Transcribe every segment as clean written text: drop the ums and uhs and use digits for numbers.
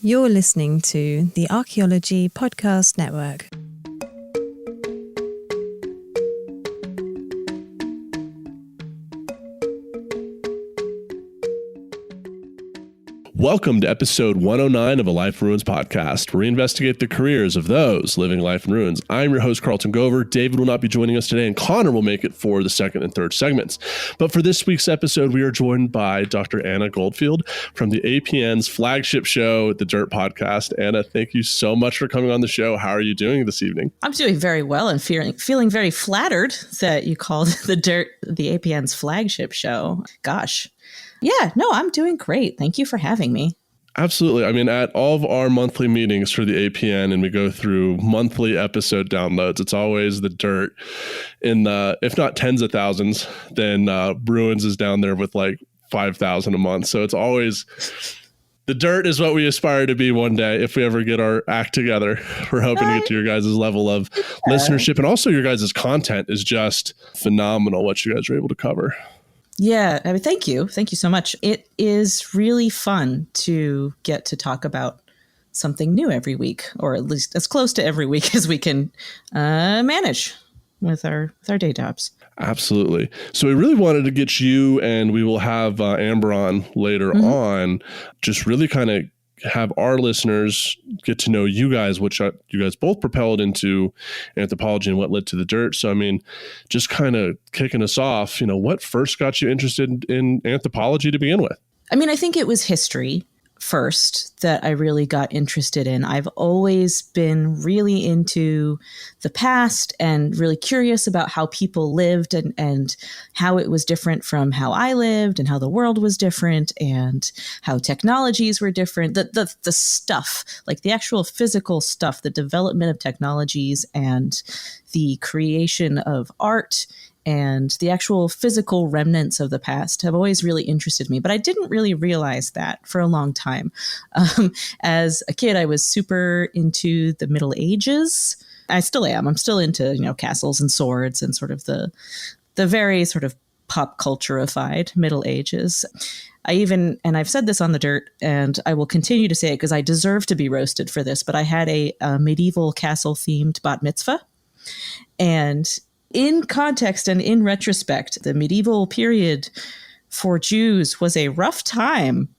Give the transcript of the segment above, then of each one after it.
You're listening to the Archaeology Podcast Network. Welcome to episode 109 of A Life in Ruins podcast, where we investigate the careers of those living life in ruins. I'm your host, Carlton. David will not be joining us today, and Connor will make it for the second and third segments. But for this week's episode, we are joined by Dr. Anna Goldfield from the APN's flagship show, The Dirt Podcast. Anna, thank you so much for coming on the show. How are you doing this evening? I'm doing very well and feeling very flattered that you called The Dirt the APN's flagship show. Gosh. Yeah, no, I'm doing great. Thank you for having me. Absolutely. I mean, at all of our monthly meetings for the APN, and we go through monthly episode downloads, it's always The Dirt in the, if not tens of thousands, then Bruins is down there with like 5,000 a month. So it's always, The Dirt is what we aspire to be one day if we ever get our act together. We're hoping to get to your guys' level of listenership, and also your guys' content is just phenomenal, what you guys are able to cover. Yeah, I mean, thank you. Thank you so much. It is really fun to get to talk about something new every week, or at least as close to every week as we can manage with our day jobs. Absolutely. So we really wanted to get you, and we will have Amber on later on, just really kind of have our listeners get to know you guys, which you guys both propelled into anthropology and what led to The Dirt. So, I mean, just kind of kicking us off, what first got you interested in anthropology to begin with? I mean, I think it was history first that I really got interested in. I've always been really into the past and really curious about how people lived and how it was different from how I lived and how the world was different and how technologies were different. The stuff, like the actual physical stuff, the development of technologies and the creation of art and the actual physical remnants of the past have always really interested me. But I didn't really realize that for a long time. As a kid, I was super into the Middle Ages. I still am. I'm still into, castles and swords and sort of the very sort of pop culture-ified Middle Ages. And I've said this on The Dirt, and I will continue to say it because I deserve to be roasted for this, but I had a medieval castle-themed bat mitzvah. And in context and in retrospect, the medieval period for Jews was a rough time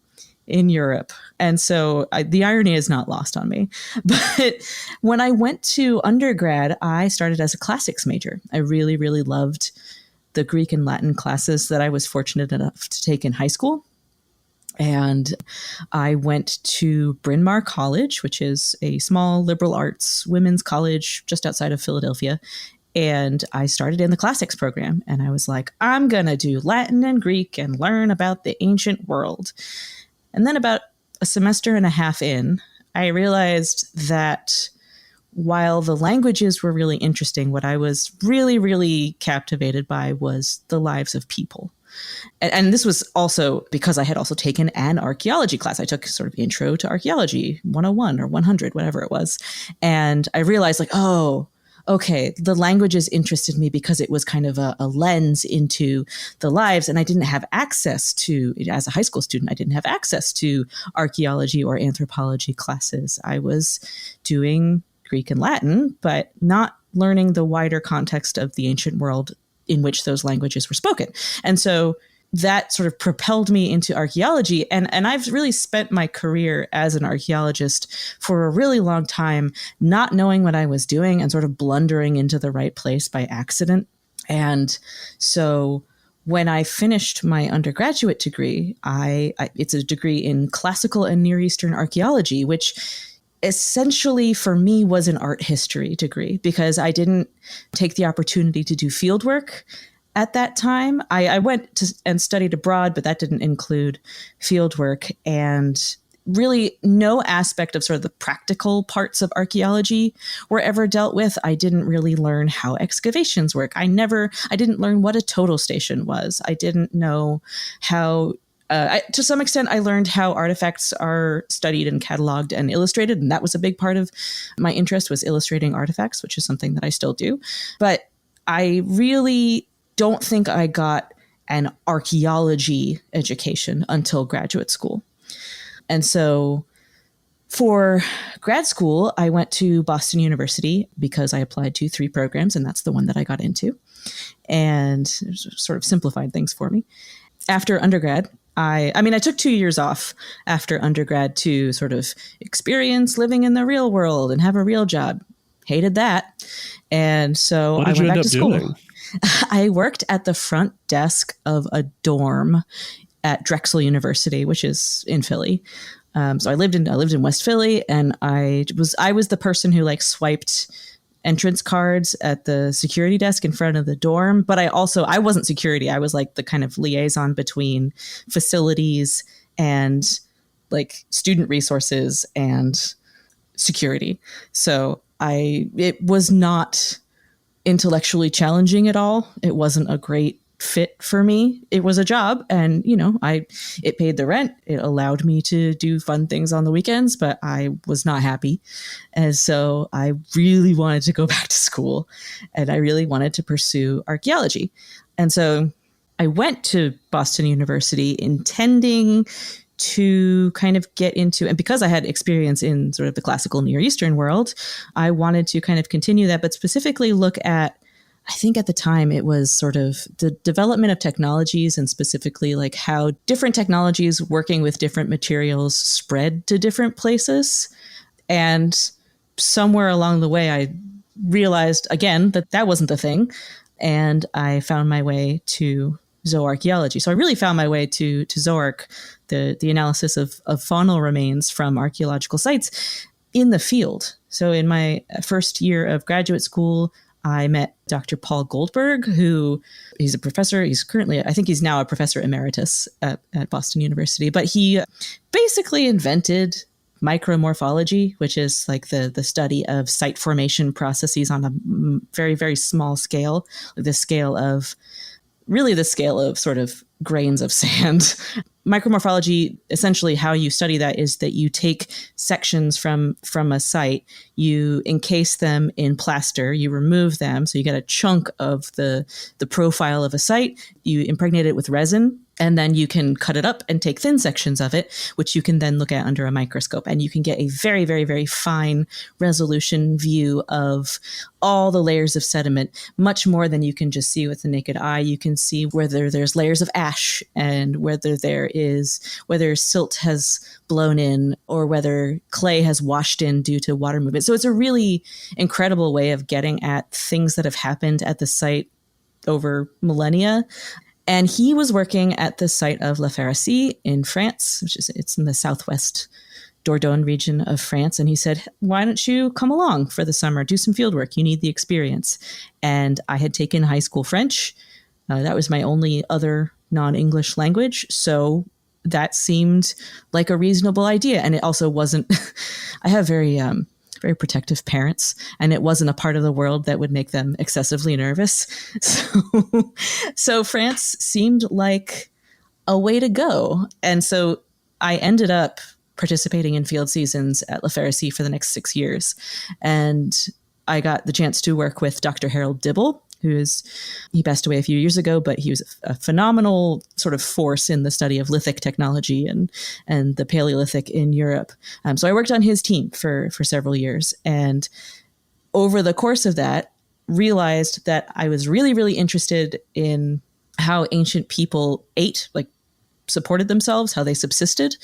in Europe. And so the irony is not lost on me. But when I went to undergrad, I started as a classics major. I really, really loved the Greek and Latin classes that I was fortunate enough to take in high school. And I went to Bryn Mawr College, which is a small liberal arts women's college just outside of Philadelphia. And I started in the classics program, and I was like, I'm going to do Latin and Greek and learn about the ancient world. And then about a semester and a half in, I realized that while the languages were really interesting, what I was really, really captivated by was the lives of people. And this was also because I had also taken an archaeology class. I took sort of Intro to Archaeology 101 or 100, whatever it was. And I realized okay, the languages interested me because it was kind of a lens into the lives. And I didn't have access to, as a high school student, I didn't have access to archaeology or anthropology classes. I was doing Greek and Latin, but not learning the wider context of the ancient world in which those languages were spoken. And so that sort of propelled me into archaeology. And I've really spent my career as an archaeologist for a really long time, not knowing what I was doing and sort of blundering into the right place by accident. And so when I finished my undergraduate degree, it's a degree in classical and Near Eastern archaeology, which essentially for me was an art history degree because I didn't take the opportunity to do field work at that time. I went and studied abroad, but that didn't include field work, and really no aspect of sort of the practical parts of archaeology were ever dealt with. I didn't really learn how excavations work. I didn't learn what a total station was. I didn't know how to some extent, I learned how artifacts are studied and cataloged and illustrated, and that was a big part of my interest, was illustrating artifacts, which is something that I still do. But I really don't think I got an archaeology education until graduate school. And so For grad school, I went to Boston University because I applied to 3 programs, and that's the one that I got into, and it sort of simplified things for me. After undergrad, I took 2 years off after undergrad to sort of experience living in the real world and have a real job. Hated that. And so I went back to school. Doing? I worked at the front desk of a dorm at Drexel University, which is in Philly. So I lived in West Philly, and I was the person who like swiped entrance cards at the security desk in front of the dorm. But I wasn't security. I was like the kind of liaison between facilities and like student resources and security. So it was not intellectually challenging at all. It wasn't a great fit for me. It was a job, and it paid the rent. It allowed me to do fun things on the weekends, but I was not happy. And so I really wanted to go back to school, and I really wanted to pursue archaeology. And so I went to Boston University intending to kind of get into, and because I had experience in sort of the classical Near Eastern world, I wanted to kind of continue that, but specifically look at, I think at the time it was sort of the development of technologies, and specifically like how different technologies working with different materials spread to different places. And somewhere along the way, I realized again that wasn't the thing. And I found my way to zooarchaeology. So I really found my way to zooarch, the analysis of faunal remains from archaeological sites in the field. So in my first year of graduate school, I met Dr. Paul Goldberg, who he's a professor. He's currently, I think he's now a professor emeritus at Boston University, but he basically invented micromorphology, which is like the study of site formation processes on a very, very small scale, the scale of sort of grains of sand. Micromorphology, essentially how you study that is that you take sections from a site, you encase them in plaster, you remove them, so you get a chunk of the profile of a site, you impregnate it with resin, and then you can cut it up and take thin sections of it, which you can then look at under a microscope. And you can get a very, very, very fine resolution view of all the layers of sediment, much more than you can just see with the naked eye. You can see whether there's layers of ash and whether silt has blown in or whether clay has washed in due to water movement. So it's a really incredible way of getting at things that have happened at the site over millennia. And he was working at the site of La Pharisee in France, it's in the southwest Dordogne region of France. And he said, why don't you come along for the summer, do some field work? You need the experience. And I had taken high school French. That was my only other non-English language. So that seemed like a reasonable idea. And it also wasn't, I have very protective parents, and it wasn't a part of the world that would make them excessively nervous. So France seemed like a way to go. And so I ended up participating in field seasons at La Pharisee for the next 6 years. And I got the chance to work with Dr. Harold Dibble, he passed away a few years ago, but he was a phenomenal sort of force in the study of lithic technology and the Paleolithic in Europe. So I worked on his team for several years. And over the course of that, realized that I was really, really interested in how ancient people ate, like supported themselves, how they subsisted.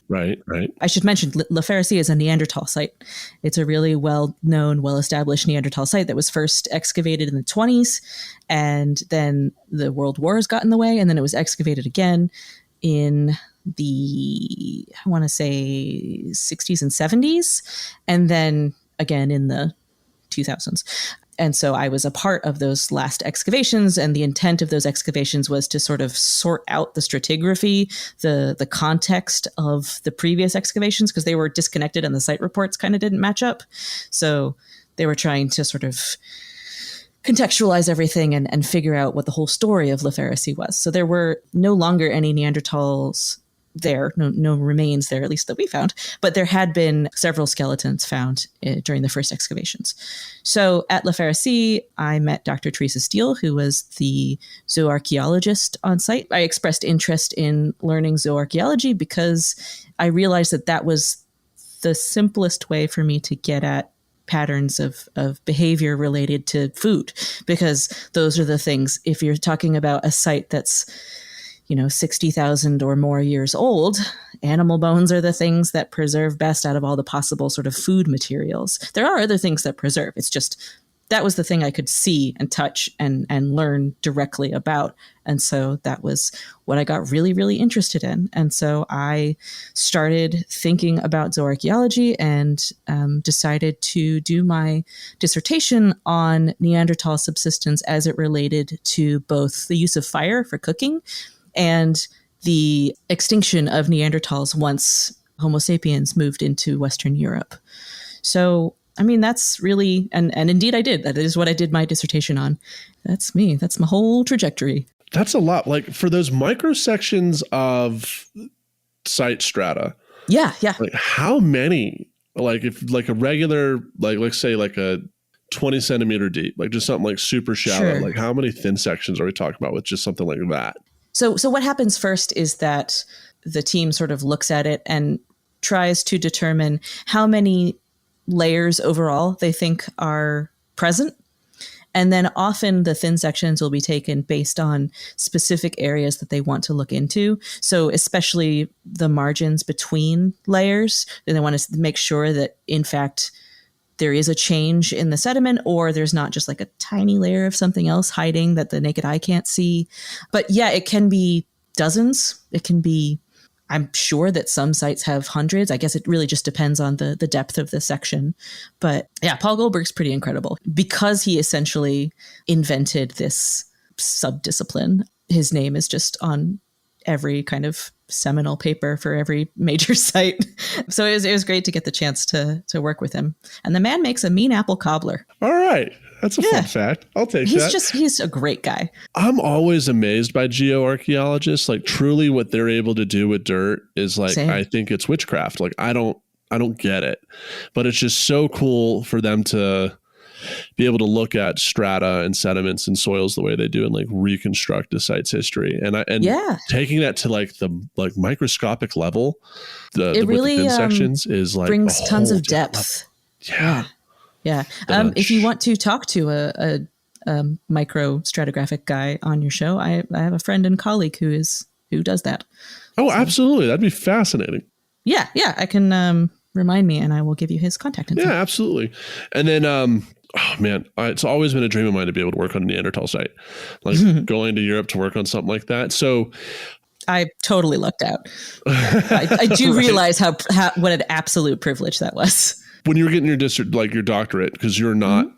Right. I should mention La Pharisee is a Neanderthal site. It's a really well-known, well-established Neanderthal site that was first excavated in the 1920s, and then the World Wars got in the way, and then it was excavated again in the, I want to say, 60s and 70s, and then again in the 2000s. And so I was a part of those last excavations, and the intent of those excavations was to sort of sort out the stratigraphy, the context of the previous excavations, because they were disconnected and the site reports kind of didn't match up. So they were trying to sort of contextualize everything and figure out what the whole story of La Pharisee was. So there were no longer any Neanderthals there, no remains there, at least that we found, but there had been several skeletons found during the first excavations. So at La Pharisee, I met Dr. Teresa Steele, who was the zooarchaeologist on site. I expressed interest in learning zooarchaeology because I realized that was the simplest way for me to get at patterns of behavior related to food, because those are the things, if you're talking about a site that's, 60,000 or more years old, animal bones are the things that preserve best out of all the possible sort of food materials. There are other things that preserve. It's just that was the thing I could see and touch and learn directly about. And so that was what I got really, really interested in. And so I started thinking about zooarchaeology and decided to do my dissertation on Neanderthal subsistence as it related to both the use of fire for cooking and the extinction of Neanderthals once Homo sapiens moved into Western Europe. So, that's really, and indeed I did. That is what I did my dissertation on. That's me. That's my whole trajectory. That's a lot. Like for those microsections of site strata. Yeah. Like how many, like if like a regular, like let's say like a 20 centimeter deep, like just something like super shallow, Sure. like how many thin sections are we talking about with just something like that? So what happens first is that the team sort of looks at it and tries to determine how many layers overall they think are present. And then often the thin sections will be taken based on specific areas that they want to look into. So especially the margins between layers, and they want to make sure that in fact there is a change in the sediment, or there's not just like a tiny layer of something else hiding that the naked eye can't see. But yeah, it can be dozens. It can be, I'm sure that some sites have hundreds. I guess it really just depends on the depth of the section. But yeah, Paul Goldberg's pretty incredible because he essentially invented this subdiscipline. His name is just on every kind of seminal paper for every major site. So it was great to get the chance to work with him. And the man makes a mean apple cobbler. All right. That's a fun fact. I'll take that. He's a great guy. I'm always amazed by geoarchaeologists. Like truly what they're able to do with dirt is like, Same. I think it's witchcraft. Like I don't get it, but it's just so cool for them to be able to look at strata and sediments and soils the way they do and like reconstruct a site's history. And taking that to like the like microscopic level, the really thin sections is like brings tons of different depth. level. Yeah. If you want to talk to a micro stratigraphic guy on your show, I have a friend and colleague who does that. Oh, absolutely. That'd be fascinating. Yeah. I can remind me and I will give you his contact info. Yeah, absolutely. And then, oh man, it's always been a dream of mine to be able to work on a Neanderthal site, like going to Europe to work on something like that. So I totally lucked out. I do Right. realize how what an absolute privilege that was. When you were getting your doctorate, because you're not,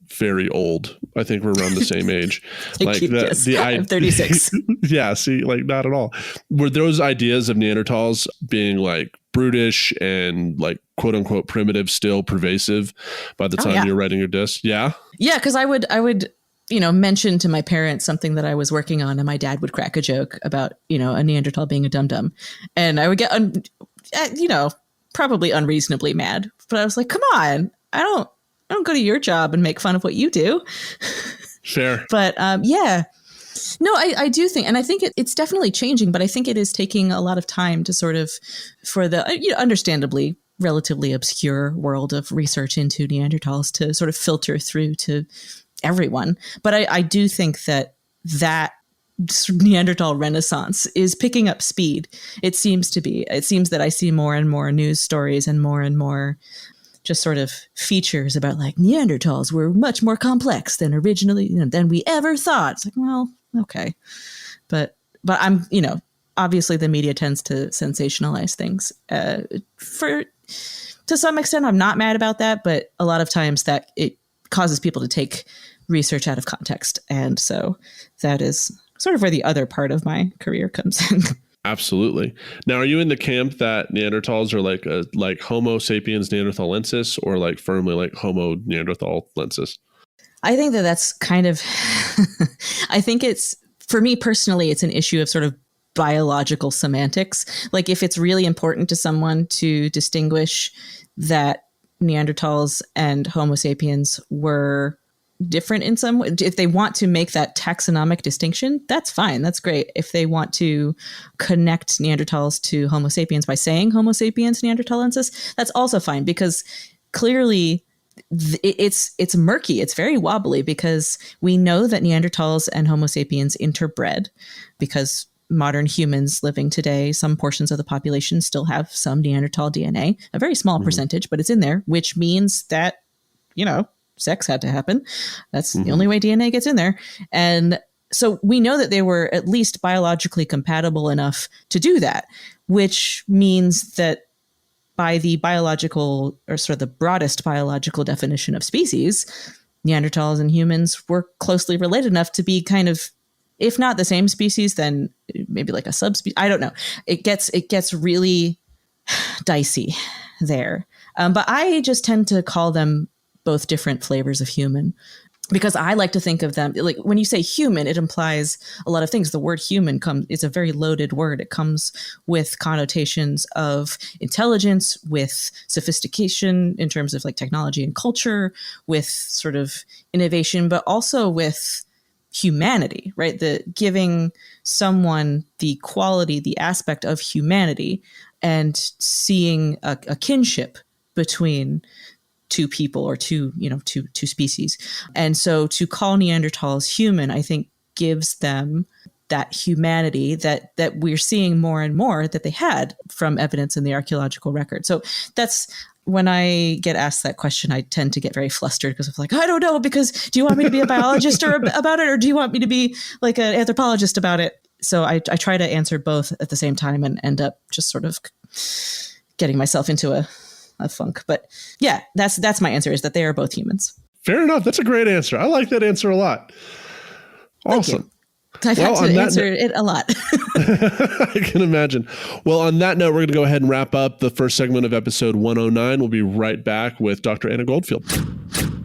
very old. I think we're around the same age. I'm 36. Yeah, see, like not at all. Were those ideas of Neanderthals being like brutish and like quote unquote primitive still pervasive by the time you were writing your disc? Yeah. Yeah, because I would mention to my parents something that I was working on, and my dad would crack a joke about a Neanderthal being a dum-dum, and I would get probably unreasonably mad. But I was like, come on, I don't go to your job and make fun of what you do. Fair. But no, I do think, and I think it's definitely changing, but I think it is taking a lot of time to sort of, for the understandably relatively obscure world of research into Neanderthals to sort of filter through to everyone. But I do think that Neanderthal renaissance is picking up speed. It seems that I see more and more news stories and more just sort of features about like Neanderthals were much more complex than originally, than we ever thought. It's like, well, okay. But I'm, obviously the media tends to sensationalize things. To some extent, I'm not mad about that, but a lot of times that it causes people to take research out of context. And so that is sort of where the other part of my career comes in. Absolutely. Now, are you in the camp that Neanderthals are like Homo sapiens Neanderthalensis, or like firmly like Homo Neanderthalensis? I think that's kind of, I think it's, for me personally, it's an issue of sort of biological semantics. Like if it's really important to someone to distinguish that Neanderthals and Homo sapiens were different in some way, if they want to make that taxonomic distinction, that's fine. That's great. If they want to connect Neanderthals to Homo sapiens by saying Homo sapiens neanderthalensis, that's also fine, because clearly it's murky. It's very wobbly, because we know that Neanderthals and Homo sapiens interbred, because modern humans living today, some portions of the population still have some Neanderthal DNA, a very small percentage, but it's in there, which means that, sex had to happen. That's the only way DNA gets in there. And so we know that they were at least biologically compatible enough to do that, which means that by the biological, or sort of the broadest biological definition of species, Neanderthals and humans were closely related enough to be kind of, if not the same species, then maybe like a subspecies. I don't know. It gets really dicey there. But I just tend to call them both different flavors of human, because I like to think of them like, when you say human, it implies a lot of things. The word human is a very loaded word. It comes with connotations of intelligence, with sophistication in terms of like technology and culture, with sort of innovation, but also with humanity, right? The giving someone the quality, the aspect of humanity, and seeing a kinship between two people, or two species. And so to call Neanderthals human, I think gives them that humanity that we're seeing more and more that they had from evidence in the archaeological record. So that's, when I get asked that question, I tend to get very flustered, because I'm like, I don't know, because do you want me to be a biologist about it, or do you want me to be like an anthropologist about it? So I try to answer both at the same time, and end up just sort of getting myself into a funk. But yeah, that's my answer, is that they are both humans. Fair enough. That's a great answer. I like that answer a lot. Awesome. I've had to answer it a lot. I can imagine. Well, on that note, we're going to go ahead and wrap up the first segment of episode 109. We'll be right back with Dr. Anna Goldfield.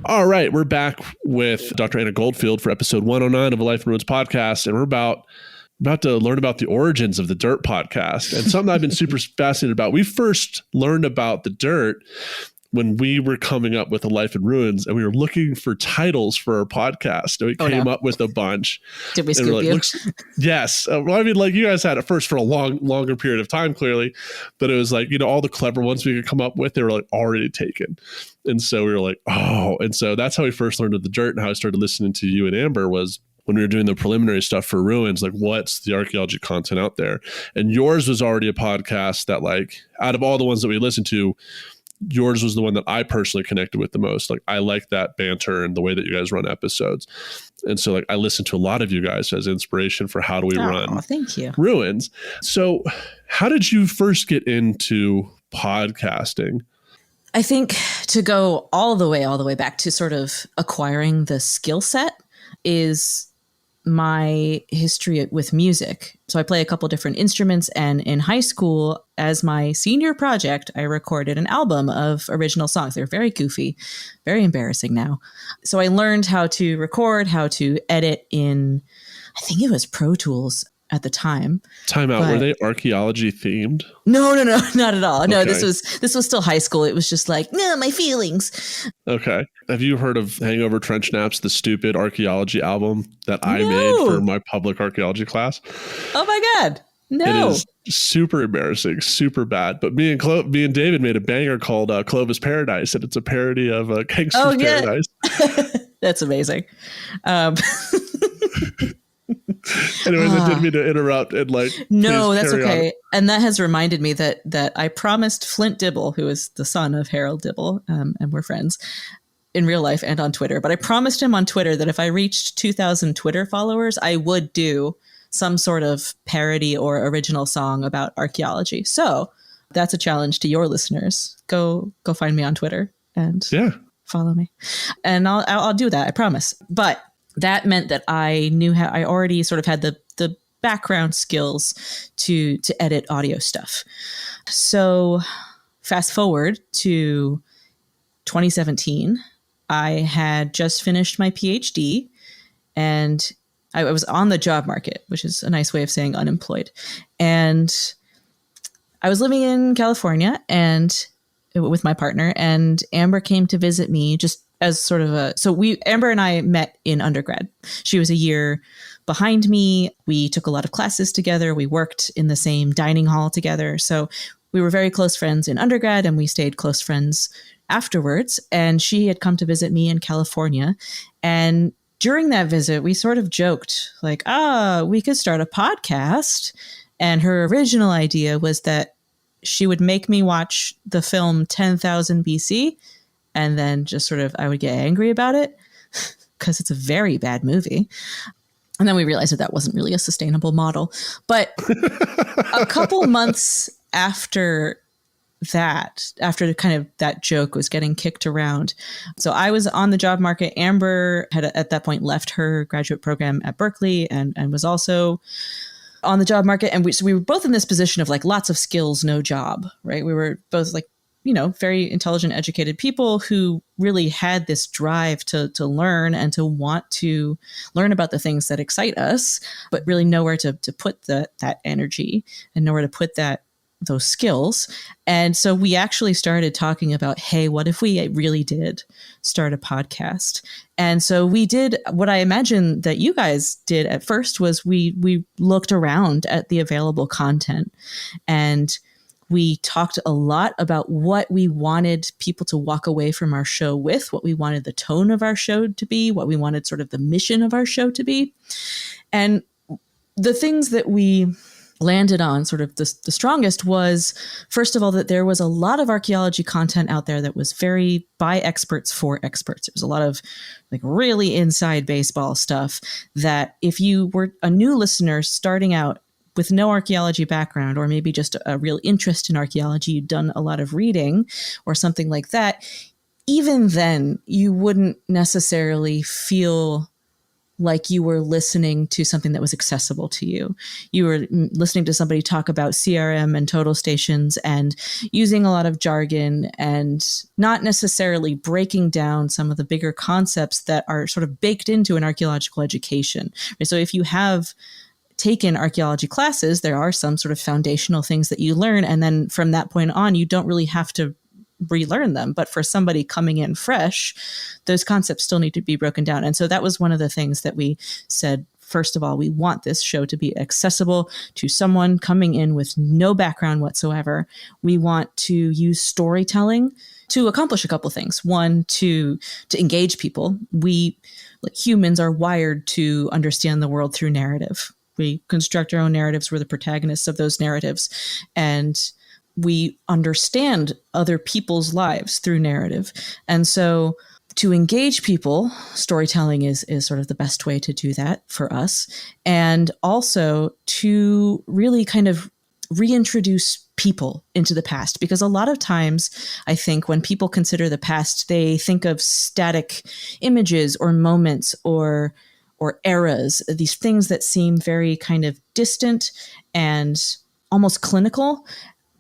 All right, we're back with Dr. Anna Goldfield for episode 109 of a Life in Ruins podcast, and we're about to learn about the origins of the Dirt podcast, and something I've been super fascinated about. We first learned about the Dirt when we were coming up with A Life in Ruins, and we were looking for titles for our podcast, and we came up with a bunch. Did we scoop you? Yes. Well, I mean, like, you guys had it first for a longer period of time, clearly, but it was like, all the clever ones we could come up with, they were like already taken. And so we were like, oh, and so that's how we first learned of the Dirt, and how I started listening to you and Amber was when we were doing the preliminary stuff for Ruins, like, what's the archaeology content out there? And yours was already a podcast that, like, out of all the ones that we listened to, yours was the one that I personally connected with the most. Like, I like that banter and the way that you guys run episodes. And so, like, I listen to a lot of you guys as inspiration for how do we run thank you. Ruins. So how did you first get into podcasting? I think to go all the way back to sort of acquiring the skill set is my history with music. So I play a couple different instruments, and in high school, as my senior project, I recorded an album of original songs. They're very goofy, very embarrassing now. So I learned how to record, how to edit in, I think it was Pro Tools at the time. Time out. Were they archaeology themed? No, not at all. No, Okay. this was still high school. It was just like, no, my feelings. Okay. Have you heard of Hangover Trench Naps, the stupid archaeology album that I made for my public archaeology class? Oh my God. No. It is super embarrassing, super bad. But me and David made a banger called Clovis Paradise, and it's a parody of Gangster's Paradise. That's amazing. Anyways, I didn't mean to interrupt and no, that's okay. And that has reminded me that I promised Flint Dibble, who is the son of Harold Dibble, and we're friends in real life and on Twitter, but I promised him on Twitter that if I reached 2,000 Twitter followers, I would do some sort of parody or original song about archaeology. So that's a challenge to your listeners. Go find me on Twitter and follow me, and I'll do that. I promise. But that meant that I knew how. I already sort of had the background skills to edit audio stuff. So fast forward to 2017, I had just finished my PhD, and I was on the job market, which is a nice way of saying unemployed. And I was living in California and with my partner, and Amber came to visit me just as sort of Amber and I met in undergrad. She was a year behind me. We took a lot of classes together. We worked in the same dining hall together. So we were very close friends in undergrad, and we stayed close friends afterwards. And she had come to visit me in California. And during that visit, we sort of joked like, we could start a podcast. And her original idea was that she would make me watch the film 10,000 BC. And then just sort of, I would get angry about it because it's a very bad movie. And then we realized that wasn't really a sustainable model. But a couple months after that, after kind of that joke was getting kicked around. So I was on the job market. Amber had at that point left her graduate program at Berkeley and was also on the job market. And so we were both in this position of like lots of skills, no job, right? We were both like, very intelligent, educated people who really had this drive to learn and to want to learn about the things that excite us, but really nowhere to put that energy and nowhere to put those skills. And so we actually started talking about, hey, what if we really did start a podcast? And so we did what I imagine that you guys did at first was we looked around at the available content, and we talked a lot about what we wanted people to walk away from our show with, what we wanted the tone of our show to be, what we wanted sort of the mission of our show to be. And the things that we landed on sort of the strongest was, first of all, that there was a lot of archaeology content out there that was very by experts for experts. It was a lot of like really inside baseball stuff that if you were a new listener starting out with no archaeology background, or maybe just a real interest in archaeology, you'd done a lot of reading or something like that, even then you wouldn't necessarily feel like you were listening to something that was accessible to you. You were listening to somebody talk about CRM and total stations and using a lot of jargon and not necessarily breaking down some of the bigger concepts that are sort of baked into an archaeological education. So if you have taken archaeology classes, there are some sort of foundational things that you learn. And then from that point on, you don't really have to relearn them. But for somebody coming in fresh, those concepts still need to be broken down. And so that was one of the things that we said, first of all, we want this show to be accessible to someone coming in with no background whatsoever. We want to use storytelling to accomplish a couple things. One, to engage people. We, like humans, are wired to understand the world through narrative. We construct our own narratives. We're the protagonists of those narratives. And we understand other people's lives through narrative. And so to engage people, storytelling is sort of the best way to do that for us. And also to really kind of reintroduce people into the past. Because a lot of times, I think when people consider the past, they think of static images or moments or eras, these things that seem very kind of distant and almost clinical.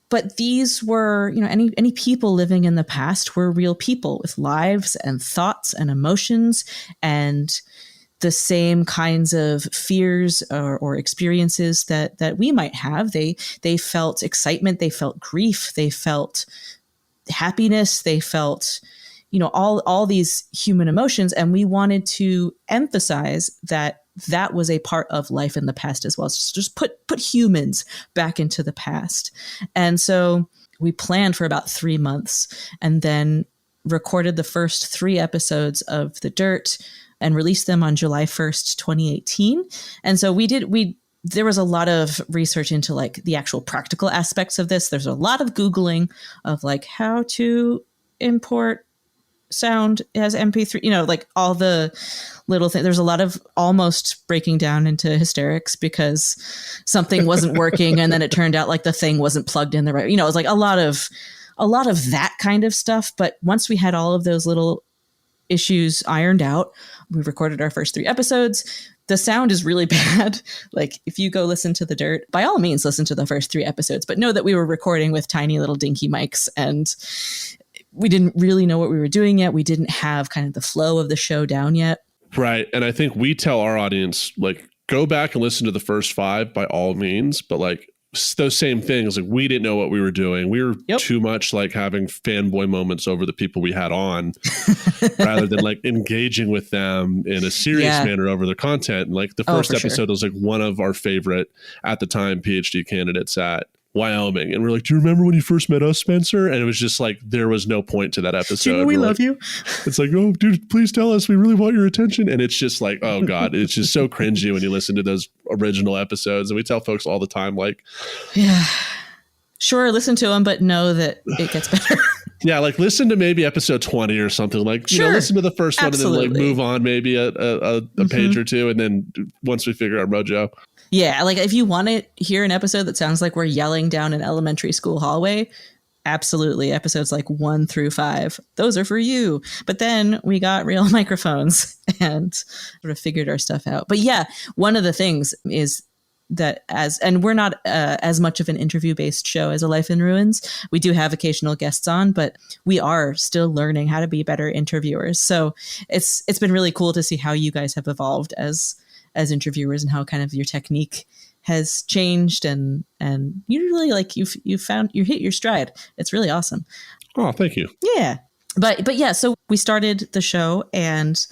But these were, any people living in the past were real people with lives and thoughts and emotions and the same kinds of fears or experiences that we might have. They felt excitement, they felt grief, they felt happiness, they felt all these human emotions. And we wanted to emphasize that was a part of life in the past as well. So just put humans back into the past. And so we planned for about 3 months and then recorded the first 3 episodes of The Dirt and released them on July 1st, 2018. And so there was a lot of research into like the actual practical aspects of this. There's a lot of Googling of like how to import sound as MP3, like all the little things. There's a lot of almost breaking down into hysterics because something wasn't working. And then it turned out like the thing wasn't plugged in the right, it was like a lot of that kind of stuff. But once we had all of those little issues ironed out, we recorded our first 3 episodes. The sound is really bad. Like if you go listen to The Dirt, by all means, listen to the first 3 episodes, but know that we were recording with tiny little dinky mics and we didn't really know what we were doing yet. We didn't have kind of the flow of the show down yet. Right. And I think we tell our audience, like, go back and listen to the first 5 by all means, but like those same things. Like, we didn't know what we were doing. We were Yep. too much like having fanboy moments over the people we had on rather than like engaging with them in a serious manner over their content. And like the first episode was like one of our favorite at the time PhD candidates at Wyoming. And we're like, do you remember when you first met us, Spencer? And it was just like, there was no point to that episode. Do you know we love you? It's like, oh, dude, please tell us. We really want your attention. And it's just like, oh God, it's just so cringy when you listen to those original episodes. And we tell folks all the time, like, yeah, sure, listen to them, but know that it gets better. Yeah, like listen to maybe episode 20 or something. Like, you know, listen to the first one and then like move on maybe a page or two. And then once we figure out mojo. Yeah, like if you want to hear an episode that sounds like we're yelling down an elementary school hallway, absolutely. Episodes like 1 through 5, those are for you. But then we got real microphones and sort of figured our stuff out. But yeah, one of the things is that and we're not as much of an interview-based show as A Life in Ruins. We do have occasional guests on, but we are still learning how to be better interviewers. So it's been really cool to see how you guys have evolved as interviewers and how kind of your technique has changed and you really like you hit your stride. It's really awesome. Oh, thank you. Yeah. But yeah, so we started the show and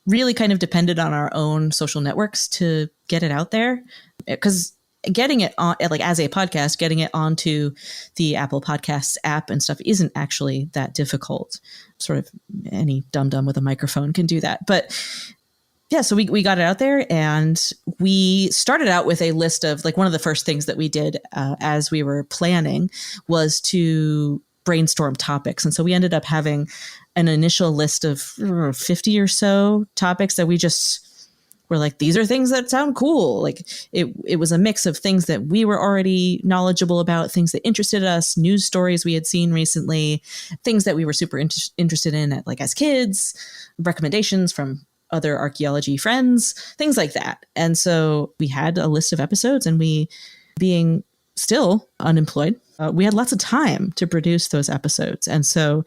really kind of depended on our own social networks to get it out there, because getting it on, like as a podcast, getting it onto the Apple Podcasts app and stuff isn't actually that difficult. Sort of any dum-dum with a microphone can do that. But yeah, so we got it out there and we started out with a list of like one of the first things that we did as we were planning was to brainstorm topics. And so we ended up having an initial list of 50 or so topics that we just were like, these are things that sound cool. Like it was a mix of things that we were already knowledgeable about, things that interested us, news stories we had seen recently, things that we were super interested in like as kids, recommendations from other archaeology friends, things like that. And so we had a list of episodes, and we, being still unemployed, we had lots of time to produce those episodes. And so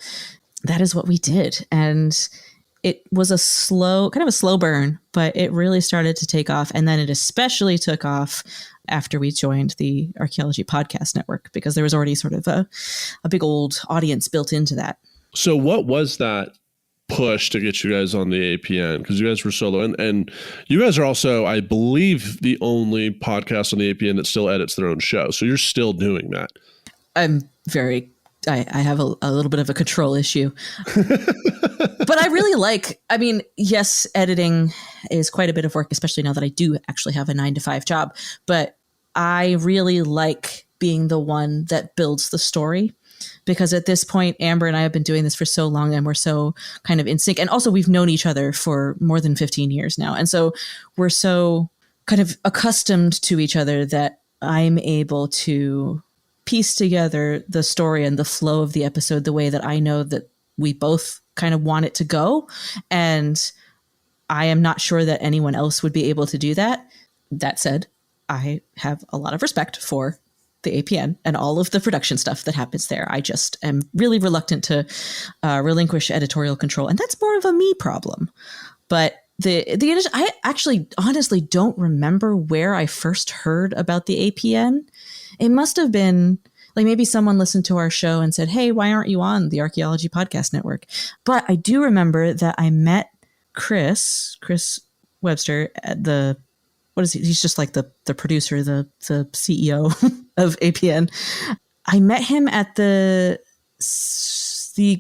that is what we did. And it was kind of a slow burn, but it really started to take off. And then it especially took off after we joined the Archaeology Podcast Network, because there was already sort of a big old audience built into that. So what was that push to get you guys on the APN? Because you guys were solo, and you guys are also, I believe, the only podcast on the APN that still edits their own show. So you're still doing that. I have a little bit of a control issue, but I really yes, editing is quite a bit of work, especially now that I do actually have a 9-to-5 job, but I really like being the one that builds the story. Because at this point, Amber and I have been doing this for so long and we're so kind of in sync. And also we've known each other for more than 15 years now. And so we're so kind of accustomed to each other that I'm able to piece together the story and the flow of the episode the way that I know that we both kind of want it to go. And I am not sure that anyone else would be able to do that. That said, I have a lot of respect for the APN and all of the production stuff that happens there. I just am really reluctant to relinquish editorial control. And that's more of a me problem. But I actually honestly don't remember where I first heard about the APN. It must have been like maybe someone listened to our show and said, hey, why aren't you on the Archaeology Podcast Network? But I do remember that I met Chris Webster at what is he? He's just like the producer, the CEO of APN. I met him at the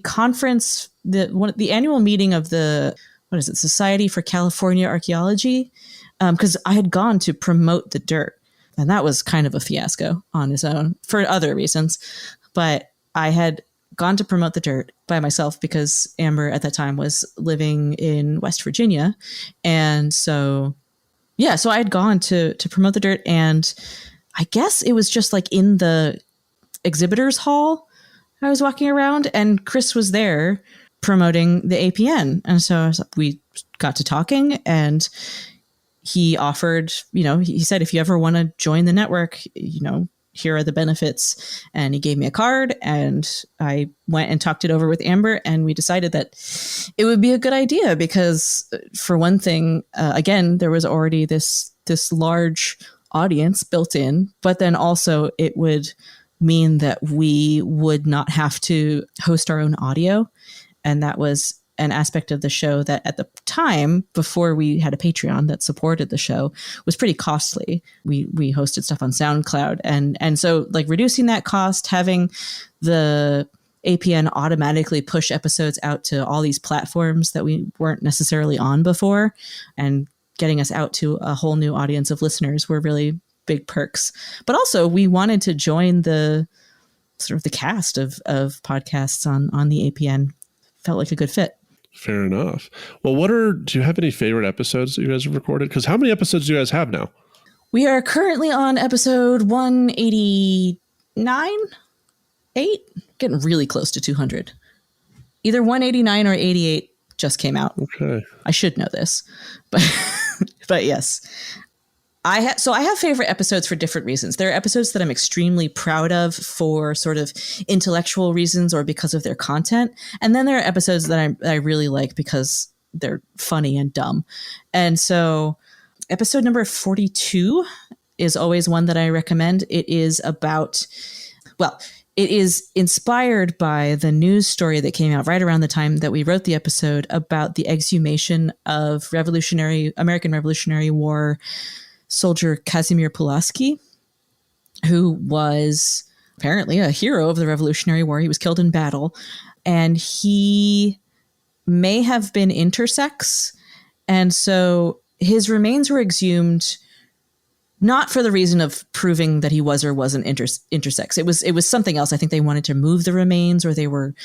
conference, the annual meeting of the Society for California Archaeology, because I had gone to promote the dirt, and that was kind of a fiasco on its own for other reasons. But I had gone to promote the dirt by myself because Amber at that time was living in West Virginia, and so. Yeah, so I had gone to promote the dirt, and I guess it was just like in the exhibitors hall I was walking around, and Chris was there promoting the APN. And so we got to talking, and he offered, he said, if you ever want to join the network, here are the benefits. And he gave me a card, and I went and talked it over with Amber, and we decided that it would be a good idea because, for one thing, again, there was already this large audience built in, but then also it would mean that we would not have to host our own audio. And that was an aspect of the show that at the time, before we had a Patreon that supported the show, was pretty costly. We hosted stuff on SoundCloud. And so like reducing that cost, having the APN automatically push episodes out to all these platforms that we weren't necessarily on before, and getting us out to a whole new audience of listeners were really big perks. But also we wanted to join the sort of the cast of podcasts on the APN. Felt like a good fit. Fair enough. Well, do you have any favorite episodes that you guys have recorded? Because how many episodes do you guys have now? We are currently on episode 189, 8, getting really close to 200. Either 189 or 88 just came out. Okay. I should know this, but yes. I have favorite episodes for different reasons. There are episodes that I'm extremely proud of for sort of intellectual reasons or because of their content. And then there are episodes that I really like because they're funny and dumb. And so episode number 42 is always one that I recommend. It is inspired by the news story that came out right around the time that we wrote the episode about the exhumation of American Revolutionary War soldier Kazimir Pulaski, who was apparently a hero of the Revolutionary War. He was killed in battle, and he may have been intersex. And so his remains were exhumed not for the reason of proving that he was or wasn't intersex. It was something else. I think they wanted to move the remains, or they were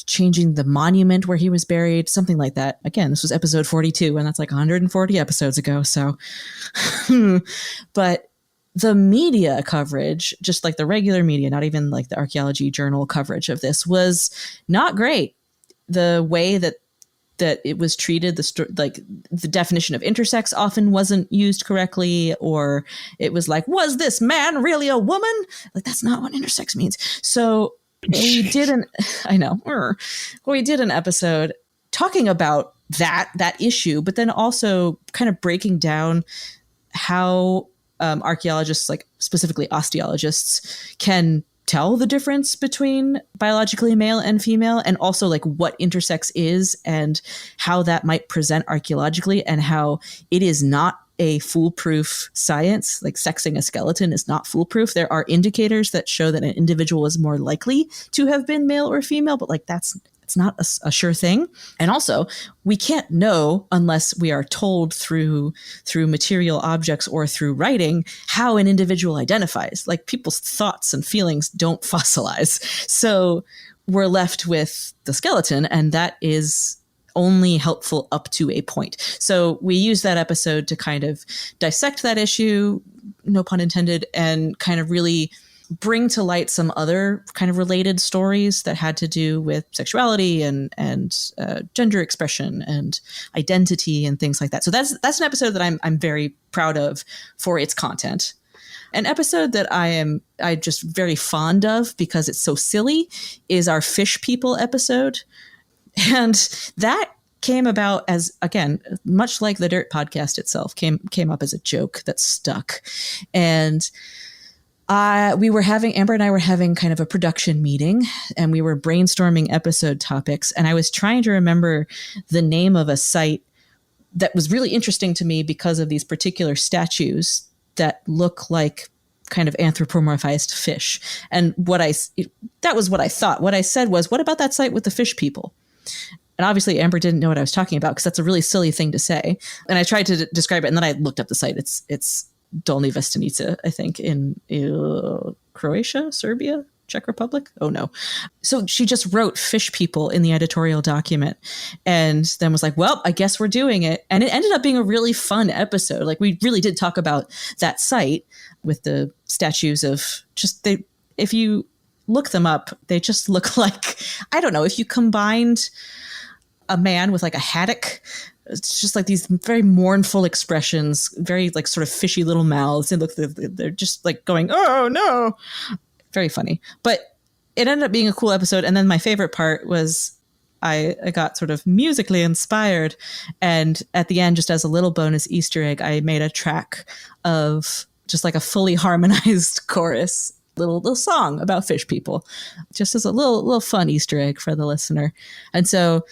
changing the monument where he was buried, something like that. Again, this was episode 42, and that's like 140 episodes ago. So, but the media coverage, just like the regular media, not even like the Archaeology Journal coverage of this, was not great. The way that it was treated, the definition of intersex often wasn't used correctly, or it was like, was this man really a woman? Like, that's not what intersex means. So we did an episode talking about that issue, but then also kind of breaking down how archaeologists, like specifically osteologists, can tell the difference between biologically male and female, and also like what intersex is and how that might present archaeologically, and how it is not a foolproof science. Like, sexing a skeleton is not foolproof. There are indicators that show that an individual is more likely to have been male or female, but like it's not a sure thing. And also, we can't know unless we are told through material objects or through writing how an individual identifies. Like, people's thoughts and feelings don't fossilize. So we're left with the skeleton, and that is only helpful up to a point. So we use that episode to kind of dissect that issue, no pun intended, and kind of really bring to light some other kind of related stories that had to do with sexuality and gender expression and identity and things like that. So that's an episode that I'm very proud of for its content. An episode that I just very fond of because it's so silly is our Fish People episode. And that came about as, again, much like the Dirt podcast itself, came up as a joke that stuck. And Amber and I were having kind of a production meeting, and we were brainstorming episode topics. And I was trying to remember the name of a site that was really interesting to me because of these particular statues that look like kind of anthropomorphized fish. And that was what I thought. What I said was, what about that site with the fish people? And obviously Amber didn't know what I was talking about, because that's a really silly thing to say. And I tried to describe it, and then I looked up the site. It's Dolní Věstonice, I think, in Croatia, Serbia, Czech Republic. Oh no. So she just wrote Fish People in the editorial document, and then was like, well, I guess we're doing it. And it ended up being a really fun episode. Like, we really did talk about that site with the statues of if you look them up, they just look like, I don't know, if you combined a man with like a haddock, it's just like these very mournful expressions, very like sort of fishy little mouths, and they're just like going, oh no, very funny. But it ended up being a cool episode. And then my favorite part was I got sort of musically inspired, and at the end, just as a little bonus Easter egg, I made a track of just like a fully harmonized chorus, little song about fish people, just as a little fun Easter egg for the listener. And so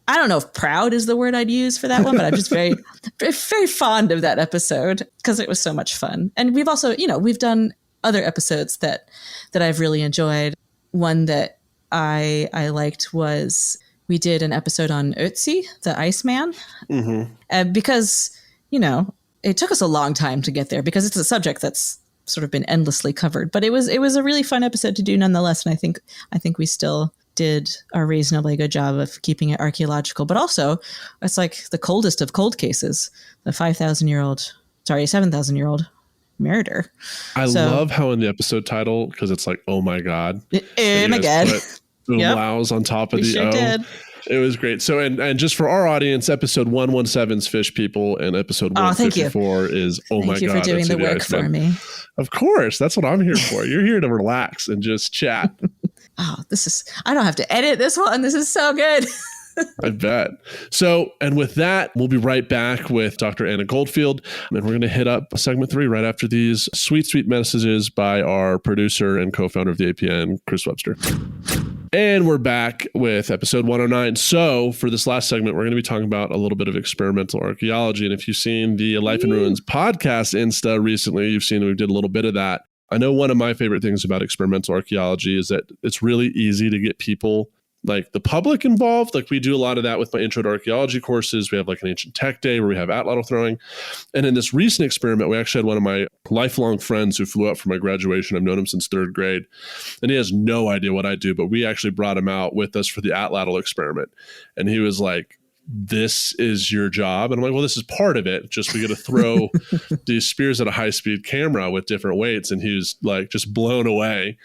I don't know if proud is the word I'd use for that one, but I'm just very, very fond of that episode because it was so much fun. And we've also, we've done other episodes that I've really enjoyed. One that I liked was we did an episode on Ötzi, the Iceman, because, it took us a long time to get there because it's a subject that's sort of been endlessly covered. But it was a really fun episode to do nonetheless. And I think we still did a reasonably good job of keeping it archaeological, but also it's like the coldest of cold cases, the 7,000-year-old murder. I love how in the episode title, because it's like, oh my God. Oh my God. The wows on top of the sure O. Did. It was great. So, and just for our audience, episode 117 is Fish People, and episode 154 is Oh my God. Thank you for doing the work for me. Of course. That's what I'm here for. You're here to relax and just chat. I don't have to edit this one. This is so good. I bet. So, and with that, we'll be right back with Dr. Anna Goldfield, and we're going to hit up segment 3 right after these sweet, sweet messages by our producer and co-founder of the APN, Chris Webster. And we're back with episode 109. So for this last segment, we're going to be talking about a little bit of experimental archaeology. And if you've seen the Life in Ruins podcast Insta recently, you've seen we did a little bit of that. I know one of my favorite things about experimental archaeology is that it's really easy to get people like the public involved. Like we do a lot of that with my intro to archaeology courses. We have like an ancient tech day where we have atlatl throwing. And in this recent experiment, we actually had one of my lifelong friends who flew up for my graduation. I've known him since 3rd grade and he has no idea what I do, but we actually brought him out with us for the atlatl experiment. And he was like, this is your job. And I'm like, well, this is part of it. Just we got to throw these spears at a high speed camera with different weights. And he was like just blown away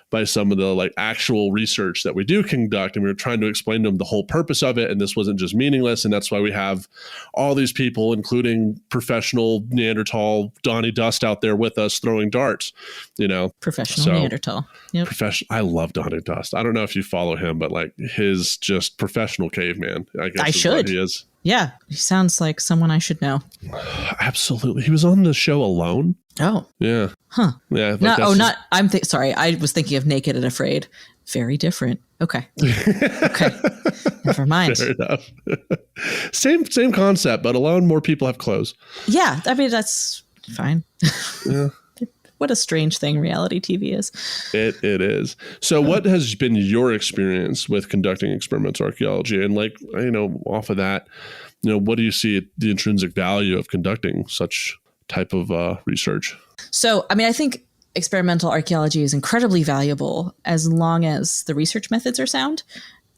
by some of the like actual research that we do conduct. And we were trying to explain to him the whole purpose of it. And this wasn't just meaningless. And that's why we have all these people, including professional Neanderthal Donnie Dust out there with us throwing darts, Professional Neanderthal. Yep. I love Donnie Dust. I don't know if you follow him, but like his just professional caveman, I guess. I should. He is. Yeah. He sounds like someone I should know. Absolutely. He was on the show Alone. Oh. Yeah. Huh. Yeah. Sorry. I was thinking of Naked and Afraid. Very different. Okay. Okay. Never mind. Fair enough. Same concept, but Alone, more people have clothes. Yeah. I mean, that's fine. Yeah. What a strange thing reality TV is. It is. So what has been your experience with conducting experimental archaeology? And like, off of that, what do you see the intrinsic value of conducting such type of research? So, I mean, I think experimental archaeology is incredibly valuable as long as the research methods are sound,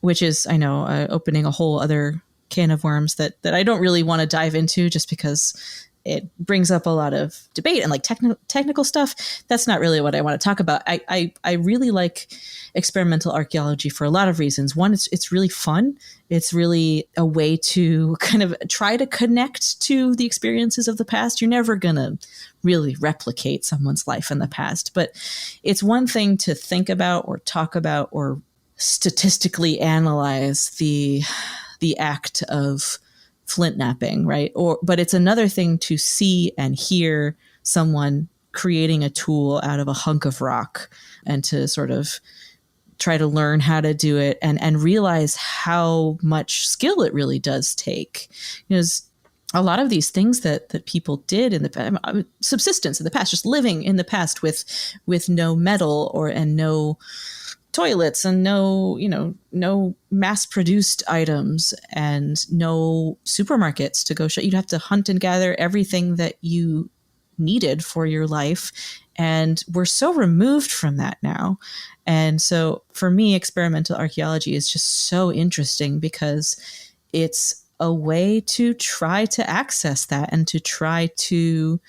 which is, I know, opening a whole other can of worms that I don't really want to dive into just because it brings up a lot of debate and like technical stuff. That's not really what I want to talk about. I really like experimental archaeology for a lot of reasons. One, it's really fun. It's really a way to kind of try to connect to the experiences of the past. You're never going to really replicate someone's life in the past, but it's one thing to think about or talk about or statistically analyze the act of flint knapping, right? But it's another thing to see and hear someone creating a tool out of a hunk of rock and to sort of try to learn how to do it and realize how much skill it really does take. A lot of these things that people did in the subsistence in the past, just living in the past with no metal and no toilets and no mass-produced items and no supermarkets to go shop. You'd have to hunt and gather everything that you needed for your life. And we're so removed from that now. And so for me, experimental archaeology is just so interesting because it's a way to try to access that and to try to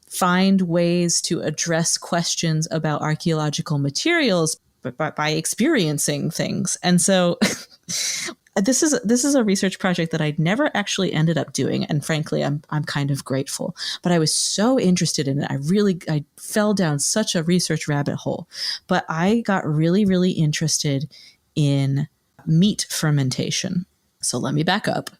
find ways to address questions about archaeological materials by experiencing things. And so this is a research project that I'd never actually ended up doing. And frankly, I'm kind of grateful, but I was so interested in it. I fell down such a research rabbit hole, but I got really, really interested in meat fermentation. So let me back up.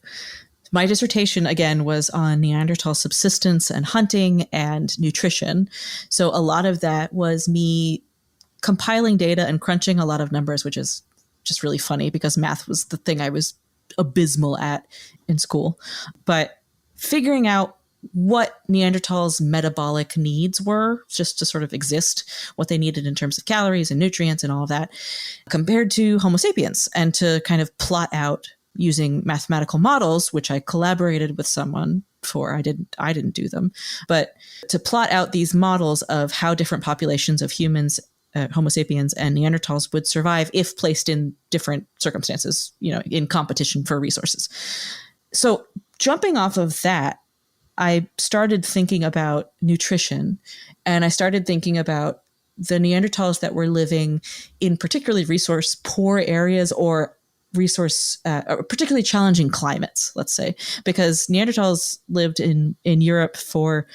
My dissertation, again, was on Neanderthal subsistence and hunting and nutrition. So a lot of that was me compiling data and crunching a lot of numbers, which is just really funny because math was the thing I was abysmal at in school. But figuring out what Neanderthals' metabolic needs were just to sort of exist, what they needed in terms of calories and nutrients and all of that, compared to Homo sapiens, and to kind of plot out using mathematical models, which I collaborated with someone for. I didn't do them, but to plot out these models of how different populations of humans, Homo sapiens and Neanderthals, would survive if placed in different circumstances, in competition for resources. So jumping off of that, I started thinking about nutrition, and I started thinking about the Neanderthals that were living in particularly resource poor areas or particularly challenging climates, let's say, because Neanderthals lived in Europe for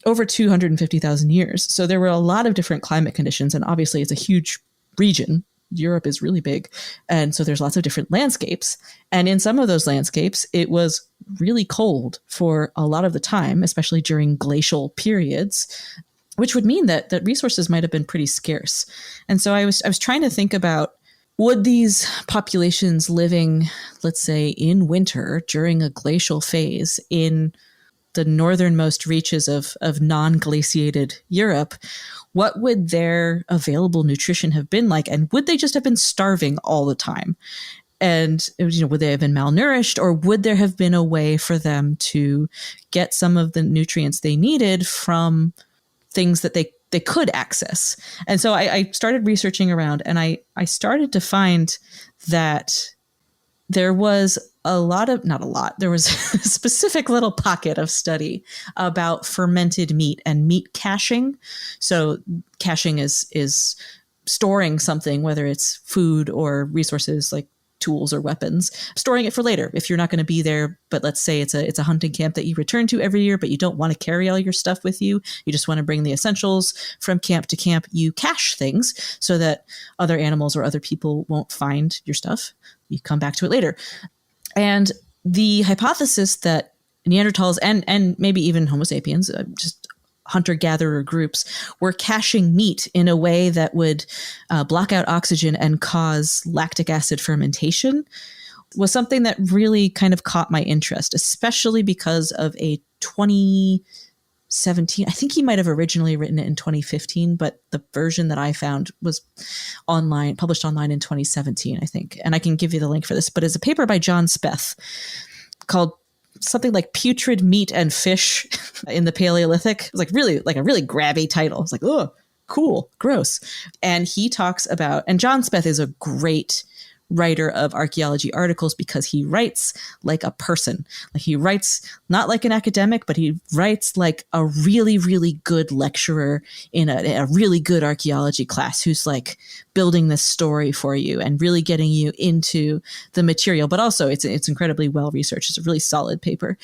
over 250,000 years. So there were a lot of different climate conditions, and obviously it's a huge region. Europe is really big. And so there's lots of different landscapes. And in some of those landscapes, it was really cold for a lot of the time, especially during glacial periods, which would mean that resources might have been pretty scarce. And so I was trying to think about, would these populations living, let's say, in winter during a glacial phase in the northernmost reaches of non-glaciated Europe, what would their available nutrition have been like? And would they just have been starving all the time? And would they have been malnourished, or would there have been a way for them to get some of the nutrients they needed from things that they could access? And so I started researching around, and I started to find that there was there was a specific little pocket of study about fermented meat and meat caching. So caching is storing something, whether it's food or resources like tools or weapons, storing it for later if you're not going to be there. But let's say it's a hunting camp that you return to every year, but you don't want to carry all your stuff with you. You just want to bring the essentials from camp to camp. You cache things so that other animals or other people won't find your stuff. You come back to it later. And the hypothesis that Neanderthals and maybe even Homo sapiens, just hunter-gatherer groups, were caching meat in a way that would block out oxygen and cause lactic acid fermentation was something that really kind of caught my interest, especially because of a 2017, I think he might have originally written it in 2015, but the version that I found was published online in 2017, I think. And I can give you the link for this, but it's a paper by John Speth called something like Putrid Meat and Fish in the Paleolithic. It was like a really grabby title. It's like, oh, cool, gross. And he talks about, and John Speth is a great writer of archaeology articles because he writes like a person. Like, he writes not like an academic, but he writes like a really, really good lecturer in a really good archaeology class who's like building this story for you and really getting you into the material. But also it's incredibly well researched. It's a really solid paper.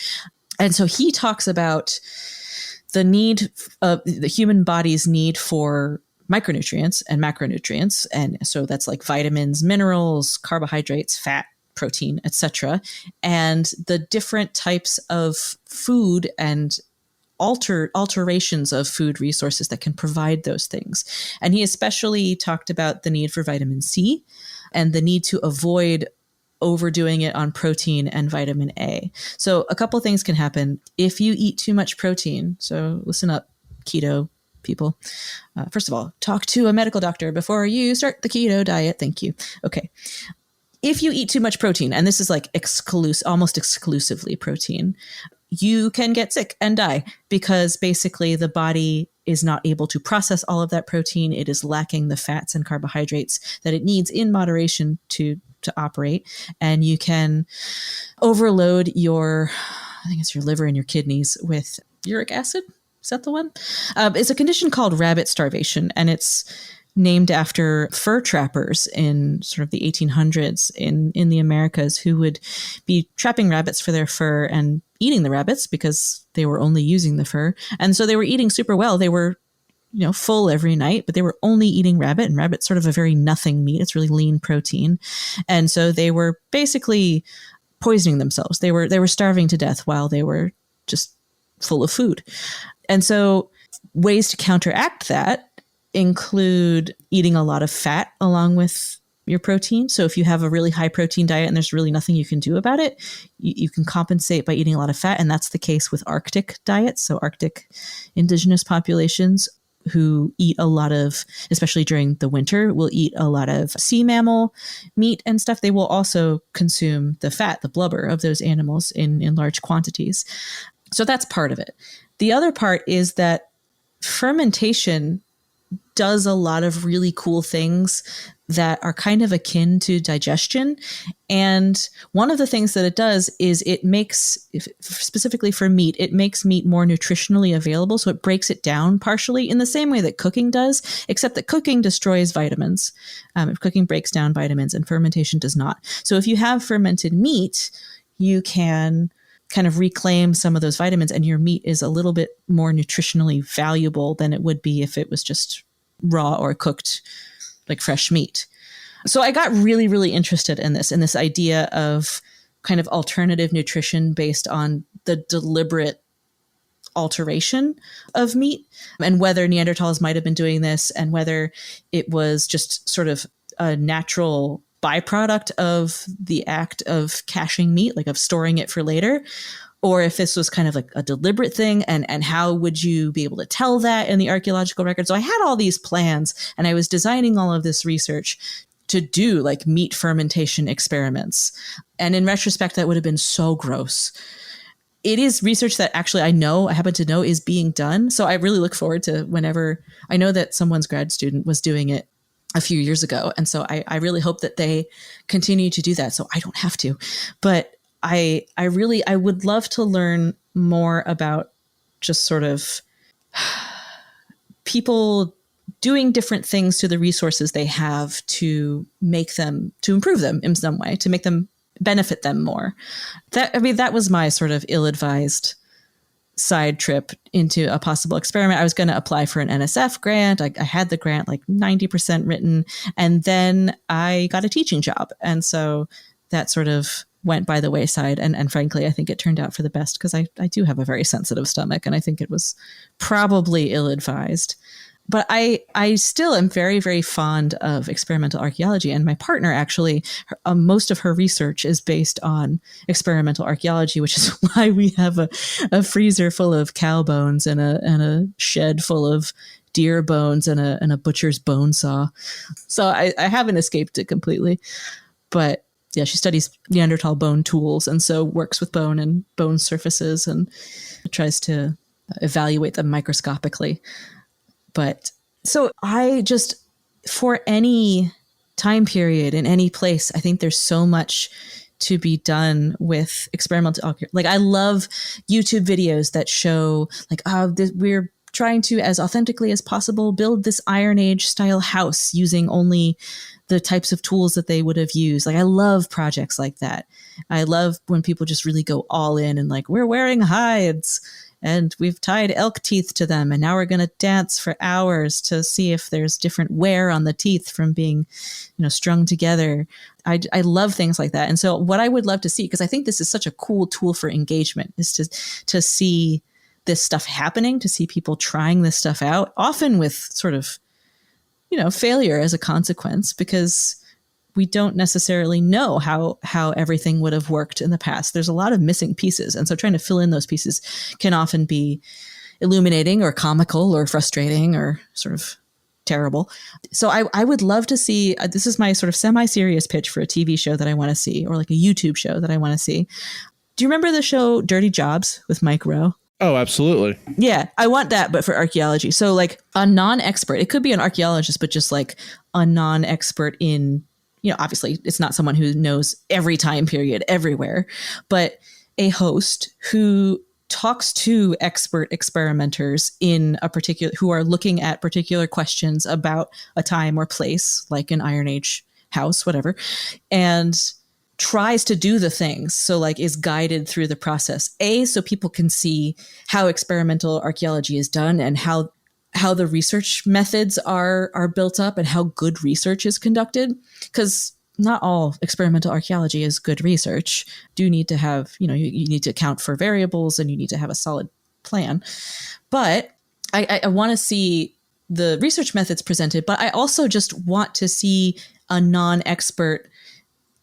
And so he talks about the need of the human body's need for micronutrients and macronutrients. And so that's like vitamins, minerals, carbohydrates, fat, protein, etc. And the different types of food and alterations of food resources that can provide those things. And he especially talked about the need for vitamin C and the need to avoid overdoing it on protein and vitamin A. So a couple things can happen if you eat too much protein. So listen up, keto people. First of all, talk to a medical doctor before you start the keto diet. Thank you. Okay. If you eat too much protein, and this is like almost exclusively protein, you can get sick and die because basically the body is not able to process all of that protein. It is lacking the fats and carbohydrates that it needs in moderation to operate. And you can overload I think it's your liver and your kidneys with uric acid. Is that the one? It's a condition called rabbit starvation, and it's named after fur trappers in sort of the 1800s in the Americas who would be trapping rabbits for their fur and eating the rabbits because they were only using the fur. And so they were eating super well. They were, full every night, but they were only eating rabbit, and rabbit's sort of a very nothing meat. It's really lean protein. And so they were basically poisoning themselves. They were starving to death while they were just full of food. And so ways to counteract that include eating a lot of fat along with your protein. So if you have a really high protein diet and there's really nothing you can do about it, you can compensate by eating a lot of fat. And that's the case with Arctic diets. So Arctic indigenous populations who eat a lot of, especially during the winter, will eat a lot of sea mammal meat and stuff. They will also consume the fat, the blubber of those animals in large quantities. So that's part of it. The other part is that fermentation does a lot of really cool things that are kind of akin to digestion. And one of the things that it does is it makes, specifically for meat, it makes meat more nutritionally available. So it breaks it down partially in the same way that cooking does, except that cooking destroys vitamins. If cooking breaks down vitamins and fermentation does not. So if you have fermented meat, you can kind of reclaim some of those vitamins, and your meat is a little bit more nutritionally valuable than it would be if it was just raw or cooked like fresh meat. So I got really, really interested in this idea of kind of alternative nutrition based on the deliberate alteration of meat, and whether Neanderthals might have been doing this, and whether it was just sort of a natural byproduct of the act of caching meat, like of storing it for later, or if this was kind of like a deliberate thing, and how would you be able to tell that in the archaeological record? So I had all these plans, and I was designing all of this research to do like meat fermentation experiments. And in retrospect, that would have been so gross. It is research that actually I happen to know is being done. So I really look forward to whenever I know that someone's grad student was doing it a few years ago. And so I really hope that they continue to do that so I don't have to. But I would love to learn more about just sort of people doing different things to the resources they have to improve them in some way, to make them benefit them more. That was my sort of ill-advised side trip into a possible experiment. I was going to apply for an NSF grant. I had the grant like 90% written, and then I got a teaching job. And so that sort of went by the wayside. And frankly, I think it turned out for the best, because I do have a very sensitive stomach, and I think it was probably ill-advised. But I still am very, very fond of experimental archaeology. And my partner, actually, most of her research is based on experimental archaeology, which is why we have a freezer full of cow bones and a shed full of deer bones and a butcher's bone saw. So I haven't escaped it completely. But yeah, she studies Neanderthal bone tools, and so works with bone and bone surfaces and tries to evaluate them microscopically. But so for any time period in any place, I think there's so much to be done with experimental. Like, I love YouTube videos that show like, we're trying to, as authentically as possible, build this Iron Age style house using only the types of tools that they would have used. Like, I love projects like that. I love when people just really go all in and like, we're wearing hides and we've tied elk teeth to them, and now we're going to dance for hours to see if there's different wear on the teeth from being, strung together. I love things like that. And so what I would love to see, because I think this is such a cool tool for engagement, is to see this stuff happening, to see people trying this stuff out, often with sort of, failure as a consequence, because we don't necessarily know how everything would have worked in the past. There's a lot of missing pieces. And so trying to fill in those pieces can often be illuminating or comical or frustrating or sort of terrible. So I would love to see, this is my sort of semi-serious pitch for a TV show that I want to see, or like a YouTube show that I want to see. Do you remember the show Dirty Jobs with Mike Rowe? Oh, absolutely. Yeah, I want that, but for archaeology. So like a non-expert, it could be an archaeologist, but just like a non-expert in, obviously it's not someone who knows every time period everywhere, but a host who talks to expert experimenters who are looking at particular questions about a time or place, like an Iron Age house, whatever, and tries to do the things. So like is guided through the process, so people can see how experimental archaeology is done and how the research methods are built up and how good research is conducted. Because not all experimental archaeology is good research. Do need to have, you need to account for variables and you need to have a solid plan. But I want to see the research methods presented, but I also just want to see a non-expert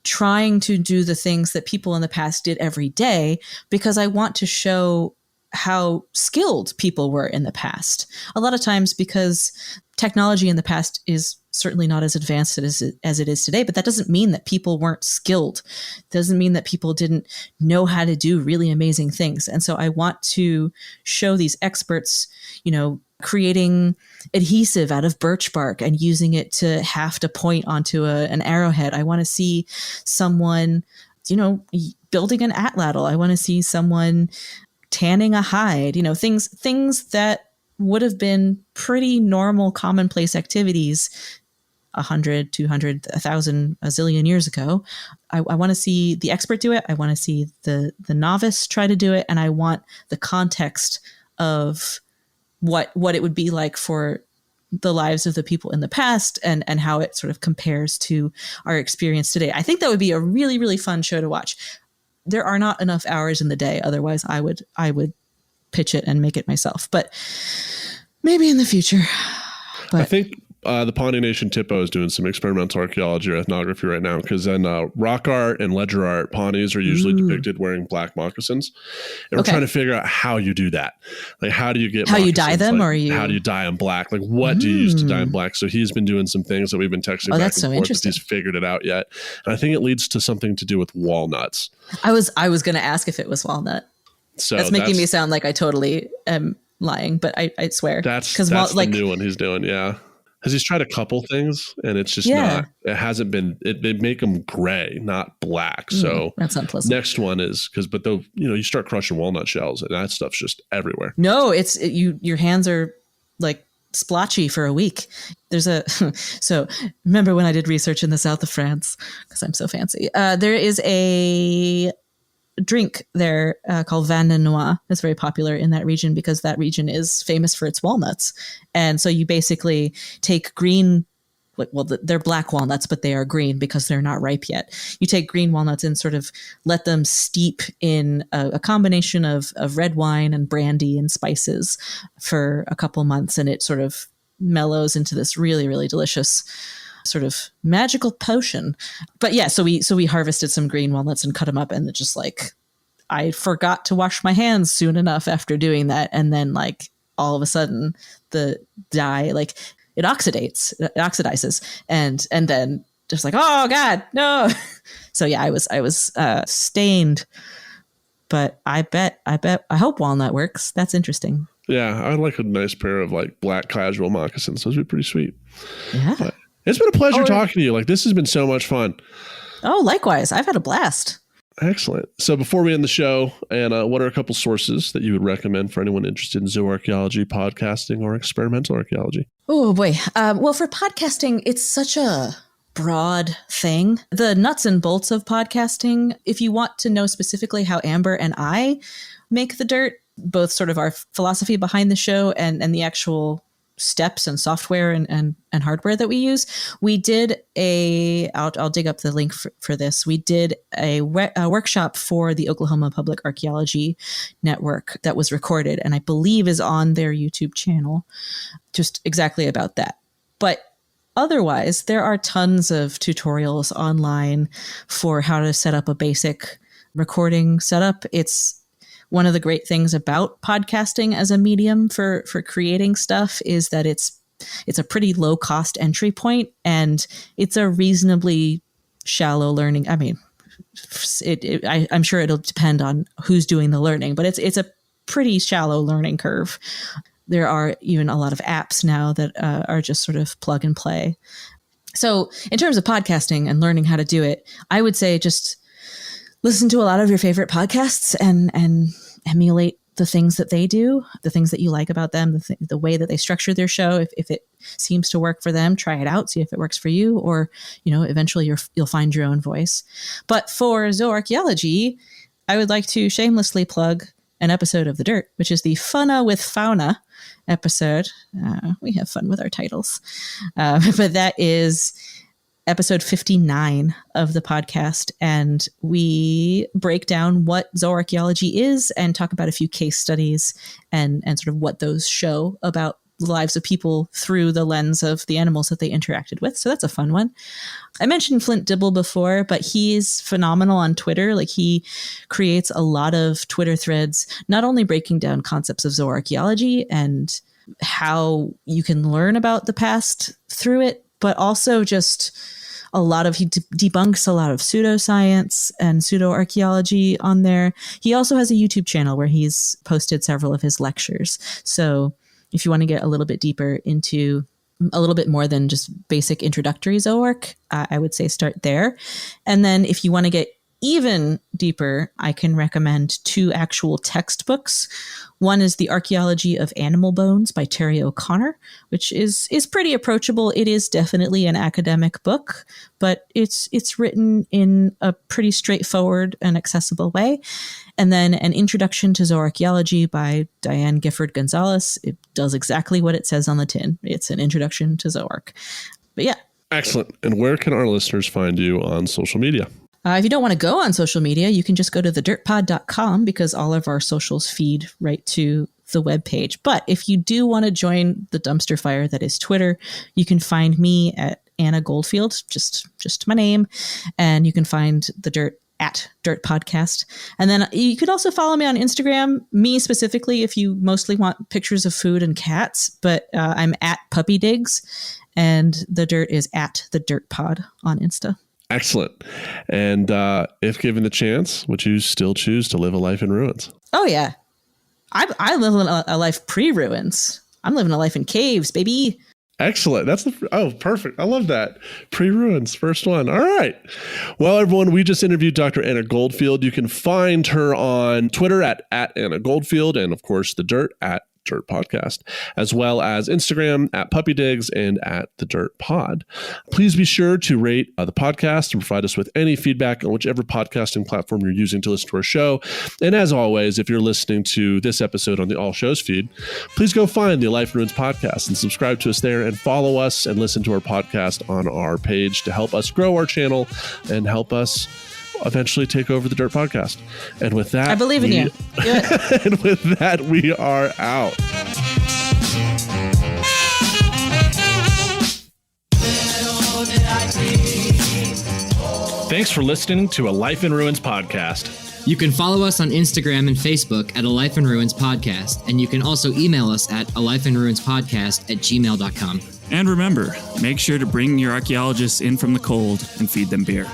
trying to do the things that people in the past did every day, because I want to show how skilled people were in the past. A lot of times, because technology in the past is certainly not as advanced as it is today, but that doesn't mean that people weren't skilled. It doesn't mean that people didn't know how to do really amazing things. And so I want to show these experts, creating adhesive out of birch bark and using it to haft a point onto an arrowhead. I want to see someone, building an atlatl. I want to see someone tanning a hide, things that would have been pretty normal, commonplace activities 100, 200, 1,000, a zillion years ago. I want to see the expert do it. I want to see the novice try to do it. And I want the context of what it would be like for the lives of the people in the past and how it sort of compares to our experience today. I think that would be a really, really fun show to watch. There are not enough hours in the day. Otherwise I would pitch it and make it myself, but maybe in the future. But I think the Pawnee Nation Tipo is doing some experimental archaeology or ethnography right now, because in rock art and ledger art, Pawnees are usually depicted wearing black moccasins. And we're trying to figure out how you do that. Like, how do you get how you dye them, or how do you dye them black? Like, what do you use to dye them black? So he's been doing some things that we've been texting back and forth, but he's figured it out yet. And I think it leads to something to do with walnuts. I was going to ask if it was walnut. So that's making me sound like I totally am lying, but I swear that's the new one he's doing. Yeah. Because he's tried a couple things and it's just not, it hasn't been, they make them gray, not black. So that's unpleasant. Next one is you start crushing walnut shells and that stuff's just everywhere. No, your hands are like splotchy for a week. So remember when I did research in the south of France, because I'm so fancy, there is a drink there called Vin de Noix. That's very popular in that region because that region is famous for its walnuts. And so you basically take green, they're black walnuts, but they are green because they're not ripe yet. You take green walnuts and sort of let them steep in a combination of red wine and brandy and spices for a couple months, and it sort of mellows into this really, really delicious sort of magical potion. But yeah, so we harvested some green walnuts and cut them up, and just I forgot to wash my hands soon enough after doing that, and then all of a sudden the dye it oxidizes, and then just oh god, no. So yeah, I was stained, but I hope walnut works. That's interesting. Yeah, I'd like a nice pair of black casual moccasins. Those would be pretty sweet. Yeah. But it's been a pleasure talking to you. This has been so much fun. Oh, likewise. I've had a blast. Excellent. So before we end the show, Anna, what are a couple sources that you would recommend for anyone interested in zooarchaeology, podcasting, or experimental archaeology? Oh, boy. Well, for podcasting, it's such a broad thing. The nuts and bolts of podcasting, if you want to know specifically how Amber and I make the dirt, both sort of our philosophy behind the show and the actual steps and software and hardware that we use, we did I'll dig up the link for this. We did a workshop for the Oklahoma Public Archaeology Network that was recorded and I believe is on their YouTube channel, just exactly about that. But otherwise, there are tons of tutorials online for how to set up a basic recording setup. It's one of the great things about podcasting as a medium for creating stuff is that it's a pretty low cost entry point, and it's a reasonably shallow learning. I mean, I'm sure it'll depend on who's doing the learning, but it's a pretty shallow learning curve. There are even a lot of apps now that are just sort of plug and play. So in terms of podcasting and learning how to do it, I would say just listen to a lot of your favorite podcasts and emulate the things that they do, the things that you like about them, the way that they structure their show. If it seems to work for them, try it out, see if it works for you, or, eventually you'll find your own voice. But for zooarchaeology, I would like to shamelessly plug an episode of The Dirt, which is the Funna with Fauna episode. We have fun with our titles. But that is episode 59 of the podcast, and we break down what zooarchaeology is and talk about a few case studies and sort of what those show about the lives of people through the lens of the animals that they interacted with. So that's a fun one. I mentioned Flint Dibble before, but he's phenomenal on Twitter. Like, he creates a lot of Twitter threads, not only breaking down concepts of zooarchaeology and how you can learn about the past through it, but also just he debunks a lot of pseudoscience and pseudoarchaeology on there. He also has a YouTube channel where he's posted several of his lectures. So if you want to get a little bit deeper into a little bit more than just basic introductory zooarch, I would say start there. And then if you want to get even deeper, I can recommend 2 actual textbooks. One is The Archaeology of Animal Bones by Terry O'Connor, which is pretty approachable. It is definitely an academic book, but it's written in a pretty straightforward and accessible way. And then An Introduction to Zooarchaeology by Diane Gifford Gonzalez. It does exactly what it says on the tin. It's an introduction to zooarch. But yeah. Excellent. And where can our listeners find you on social media? If you don't want to go on social media, you can just go to thedirtpod.com, because all of our socials feed right to the webpage. But if you do want to join the dumpster fire that is Twitter, you can find me at Anna Goldfield, just my name. And you can find the Dirt at Dirt Podcast. And then you could also follow me on Instagram, me specifically, if you mostly want pictures of food and cats. But I'm at Puppy Digs, and the Dirt is at the Dirt Pod on Insta. Excellent. And if given the chance, would you still choose to live a life in ruins? Oh, yeah. I live a life pre-ruins. I'm living a life in caves, baby. Excellent. Perfect. I love that. Pre-ruins, first one. All right. Well, everyone, we just interviewed Dr. Anna Goldfield. You can find her on Twitter at Anna Goldfield, and of course, The Dirt at Dirt Podcast, as well as Instagram at Puppy Digs and at The Dirt Pod. Please be sure to rate the podcast and provide us with any feedback on whichever podcasting platform you're using to listen to our show. And as always, if you're listening to this episode on the All Shows feed, please go find the Life in Ruins podcast and subscribe to us there, and follow us and listen to our podcast on our page to help us grow our channel and help us eventually take over the Dirt Podcast. And with that, I believe in you. And with that, we are out. Thanks for listening to A Life in Ruins podcast. You can follow us on Instagram and Facebook at A Life in Ruins Podcast, and you can also email us at alifeinruinspodcast@gmail.com. And remember, make sure to bring your archaeologists in from the cold and feed them beer.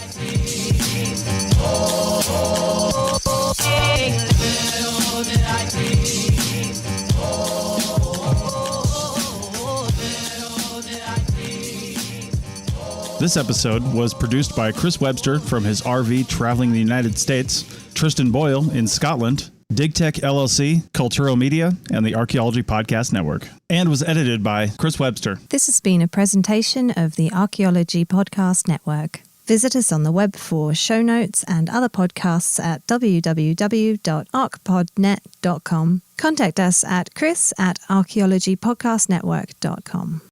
This episode was produced by Chris Webster from his RV traveling the United States, Tristan Boyle in Scotland, DigTech LLC, Culturo Media, and the Archaeology Podcast Network, and was edited by Chris Webster. This has been a presentation of the Archaeology Podcast Network. Visit us on the web for show notes and other podcasts at www.archpodnet.com. Contact us at chris@archaeologypodcastnetwork.com.